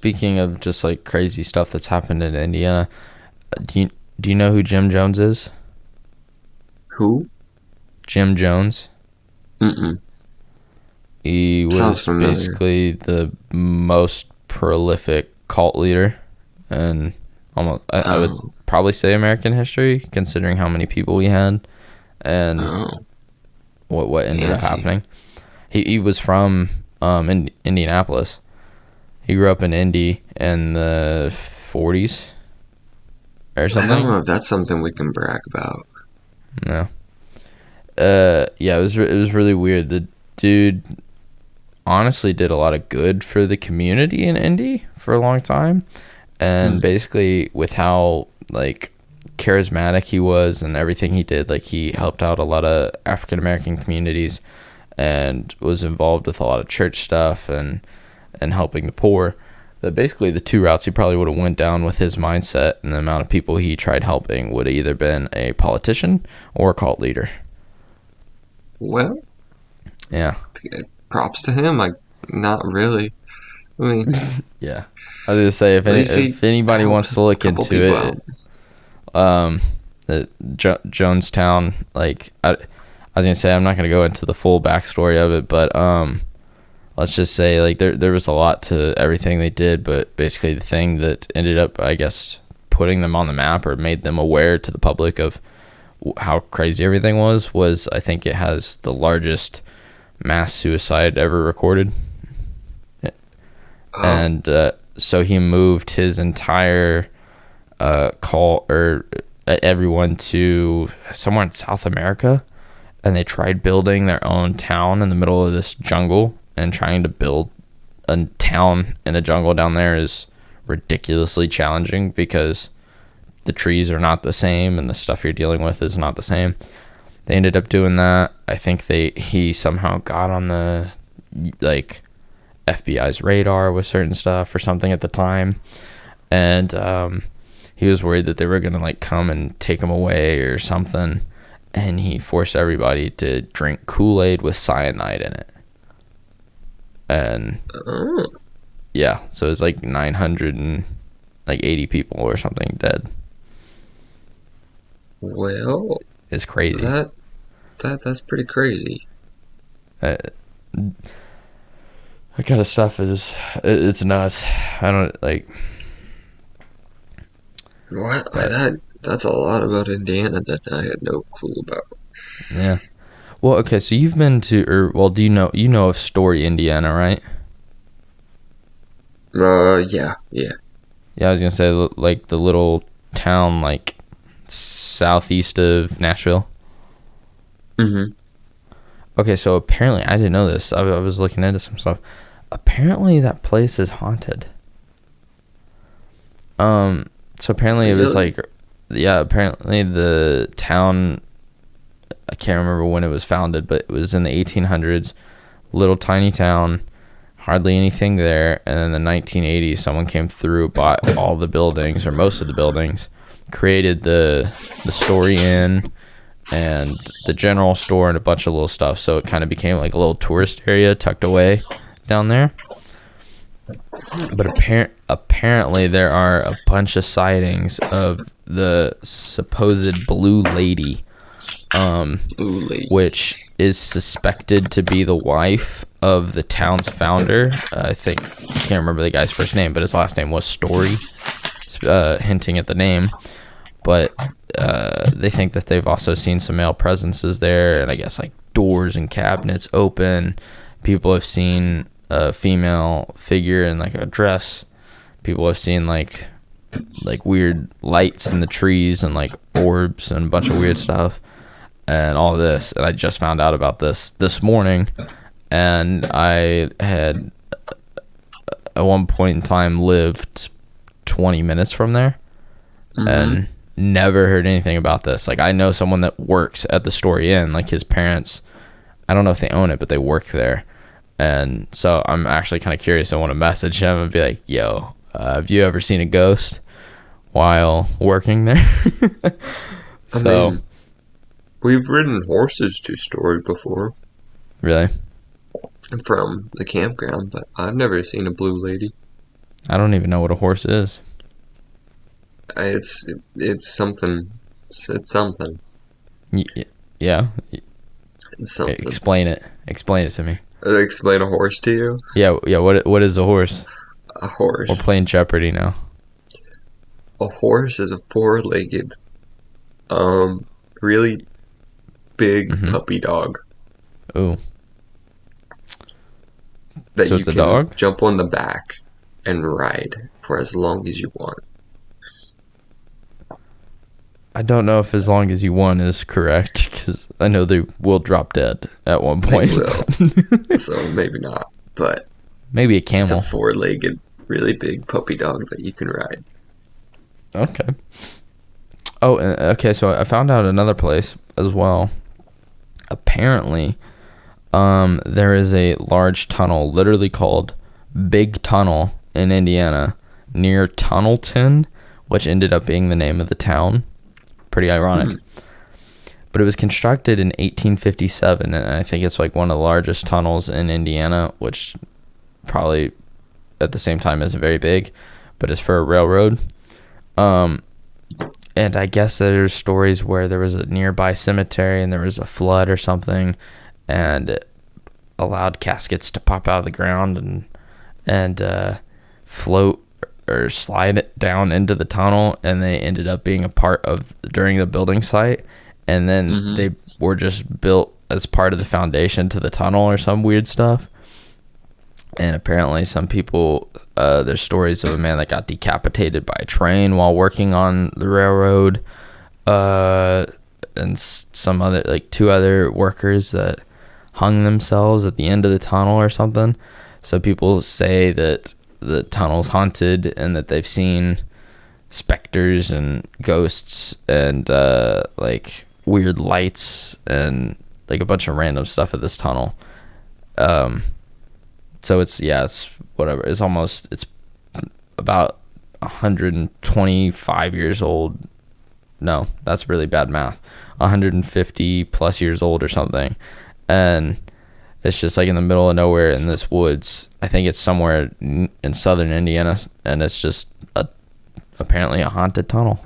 speaking of just like crazy stuff that's happened in Indiana, do you know who Jim Jones is? Who? Jim Jones. Mm-mm. He Sounds was familiar. basically the most prolific cult leader, and almost I would Oh. probably say American history, considering how many people he had and Oh. what ended up Fancy. happening. He was from Indianapolis. He grew up in Indy in the 40s or I don't something. know if that's something we can brag about. No. Yeah, it was really weird. The dude honestly did a lot of good for the community in Indy for a long time, and Hmm. basically with how like charismatic he was and everything he did, like he helped out a lot of African American communities and was involved with a lot of church stuff and helping the poor. That basically the two routes he probably would have went down with his mindset and the amount of people he tried helping would have either been a politician or a cult leader. Well, Yeah. props to him. Not really. I mean, Yeah. I was gonna say at least he if anybody helped wants a to look couple into people out. it, um, the Jonestown, like I was gonna say I'm not gonna go into the full backstory of it, but let's just say like there was a lot to everything they did, but basically the thing that ended up, I guess, putting them on the map or made them aware to the public of how crazy everything was I think it has the largest mass suicide ever recorded. Oh, And so he moved his entire call or everyone to somewhere in South America, and they tried building their own town in the middle of this jungle, and trying to build a town in a jungle down there is ridiculously challenging because the trees are not the same and the stuff you're dealing with is not the same. They ended up doing that. I think he somehow got on the like FBI's radar with certain stuff or something at the time, and he was worried that they were gonna like come and take him away or something, and he forced everybody to drink Kool-Aid with cyanide in it. And oh, yeah, so it's like 980 people or something dead. well, It's crazy. that's pretty crazy. Uh, that kind of stuff it's nuts. I don't like. What? Uh, That's a lot about Indiana that I had no clue about. yeah. Well, okay. So you've been to, or well, do you know of Story, Indiana, right? Yeah, yeah. Yeah, I was gonna say like the little town like southeast of Nashville. Mm-hmm. Okay, so apparently I didn't know this. I was looking into some stuff. Apparently that place is haunted. So apparently it was Really? like, yeah, apparently the town, I can't remember when it was founded, but it was in the 1800s. Little tiny town, hardly anything there. And in the 1980s, someone came through, bought all the buildings or most of the buildings, created the Story Inn and the general store and a bunch of little stuff. So it kind of became like a little tourist area tucked away down there. But apparently there are a bunch of sightings of the supposed blue lady, Blue lady. which is suspected to be the wife of the town's founder. I think I can't remember the guy's first name, but his last name was Story, hinting at the name. But they think that they've also seen some male presences there, and I guess like doors and cabinets open. People have seen a female figure in like a dress. People have seen like weird lights in the trees and like orbs and a bunch of weird stuff and all this. And I just found out about this morning, and I had at one point in time lived 20 minutes from there Mm-hmm. and never heard anything about this. Like I know someone that works at the Story Inn, like his parents, I don't know if they own it, but they work there. And so I'm actually kind of curious. I want to message him and be like, yo, have you ever seen a ghost while working there? I So mean, we've ridden horses to Story before really, from the campground, but I've never seen a blue lady. I don't even know what a horse is. It's something. It's something. Yeah, It's something. explain it. Explain it to me. Explain a horse to you. Yeah, yeah. What is a horse? A We're horse. playing Jeopardy now. A horse is a four-legged, really big Mm-hmm. puppy dog Ooh, that so you it's a can dog? jump on the back and ride for as long as you want. I don't know if as long as you want is correct because I know they will drop dead at one They point. will, so maybe not. But Maybe a it's a camel. four-legged, really big puppy dog that you can ride. Okay. Oh, okay. So I found out another place as well. Apparently, there is a large tunnel, literally called Big Tunnel in Indiana, near Tunnelton, which ended up being the name of the town. Pretty ironic. But it was constructed in 1857, and I think it's like one of the largest tunnels in Indiana, which probably at the same time isn't very big, but it's for a railroad. And I guess there's stories where there was a nearby cemetery and there was a flood or something, and it allowed caskets to pop out of the ground and float or slide it down into the tunnel, and they ended up being a part of during the building site, and then they were just built as part of the foundation to the tunnel or some weird stuff. And apparently some people, there's stories of a man that got decapitated by a train while working on the railroad, and some other, like two other workers that hung themselves at the end of the tunnel or something. So people say that the tunnel's haunted and that they've seen specters and ghosts and like weird lights and like a bunch of random stuff at this tunnel. So it's whatever. It's about 125 years old. No, that's really bad math. 150 plus years old or something. And it's just like in the middle of nowhere in this woods. I think it's somewhere in southern Indiana, and it's just apparently a haunted tunnel.